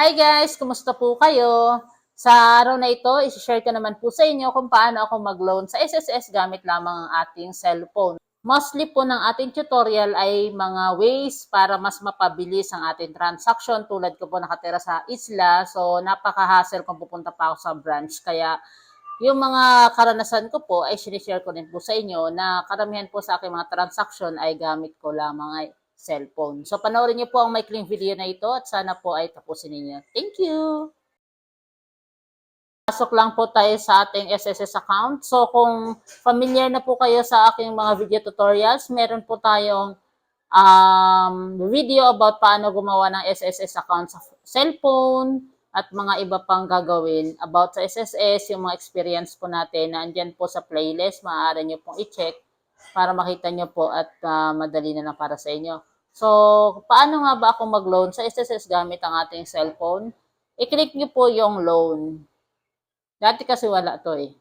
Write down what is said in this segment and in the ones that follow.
Hi guys! Kumusta po kayo? Sa araw na ito, isi-share ko naman po sa inyo kung paano ako mag-loan sa SSS gamit lamang ang ating cellphone. Mostly po ng ating tutorial ay mga ways para mas mapabilis ang ating transaction. Tulad ko po nakatira sa isla, so napaka-hassle kung pupunta pa ako sa branch. Kaya yung mga karanasan ko po ay sinishare ko din po sa inyo na karamihan po sa aking mga transaction ay gamit ko lamang ay cellphone. So panoorin niyo po ang maikling video na ito at sana po ay tapusin ninyo. Thank you! Pasok lang po tayo sa ating SSS account. So kung familiar na po kayo sa aking mga video tutorials, meron po tayong video about paano gumawa ng SSS account sa cellphone at mga iba pang gagawin about sa SSS, yung mga experience po natin na andyan po sa playlist, maaari nyo pong i-check para makita nyo po at madali na lang para sa inyo. So, paano nga ba ako mag-loan sa SSS gamit ang ating cellphone? I-click nyo po yung loan. Dati kasi wala to eh.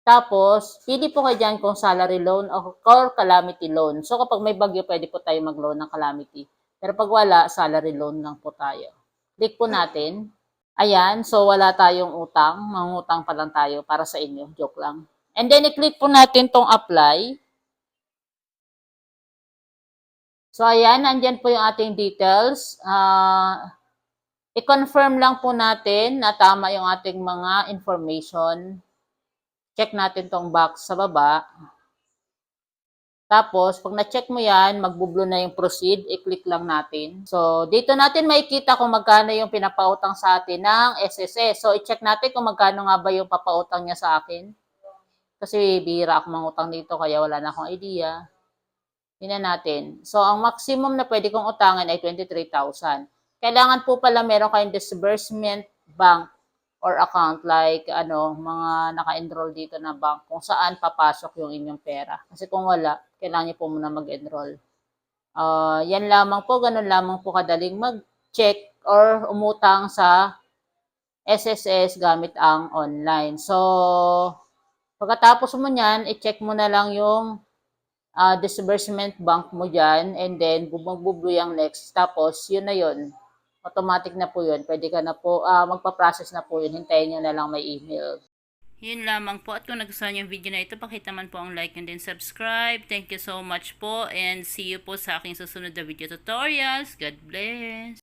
Tapos, pili po kayo dyan kung salary loan or calamity loan. So, kapag may bagyo, pwede po tayo mag-loan ng calamity. Pero pag wala, salary loan lang po tayo. Click po natin. Ayan, so wala tayong utang. Mangutang pa lang tayo para sa inyo. Joke lang. And then, i-click po natin tong apply. So, ayan, andyan po yung ating details. I-confirm lang po natin na tama yung ating mga information. Check natin tong box sa baba. Tapos, pag na-check mo yan, magbublue na yung proceed, i-click lang natin. So, dito natin makikita kung magkano yung pinapautang sa atin ng SSS. So, i-check natin kung magkano nga ba yung papautang niya sa akin. Kasi bihira ako mangutang dito, kaya wala na akong idea. Tingnan natin. So, ang maximum na pwede kong utangin ay 23,000. Kailangan po pala meron kayong disbursement bank or account like mga naka-enroll dito na bank kung saan papasok yung inyong pera. Kasi kung wala, kailangan niyo po muna mag-enroll. Yan lamang po, ganun lamang po kadaling mag-check or umutang sa SSS gamit ang online. So, pagkatapos mo niyan, i-check mo na lang yung disbursement bank mo dyan, and then bumagbublue yung next. Tapos, yun na yun. Automatic na po yun. Pwede ka na po, magpa-process na po yun. Hintayin nyo na lang may email. Yun lamang po. At kung nagustuhan yung video na ito, pakita man po ang like and then subscribe. Thank you so much po and see you po sa aking susunod na video tutorials. God bless!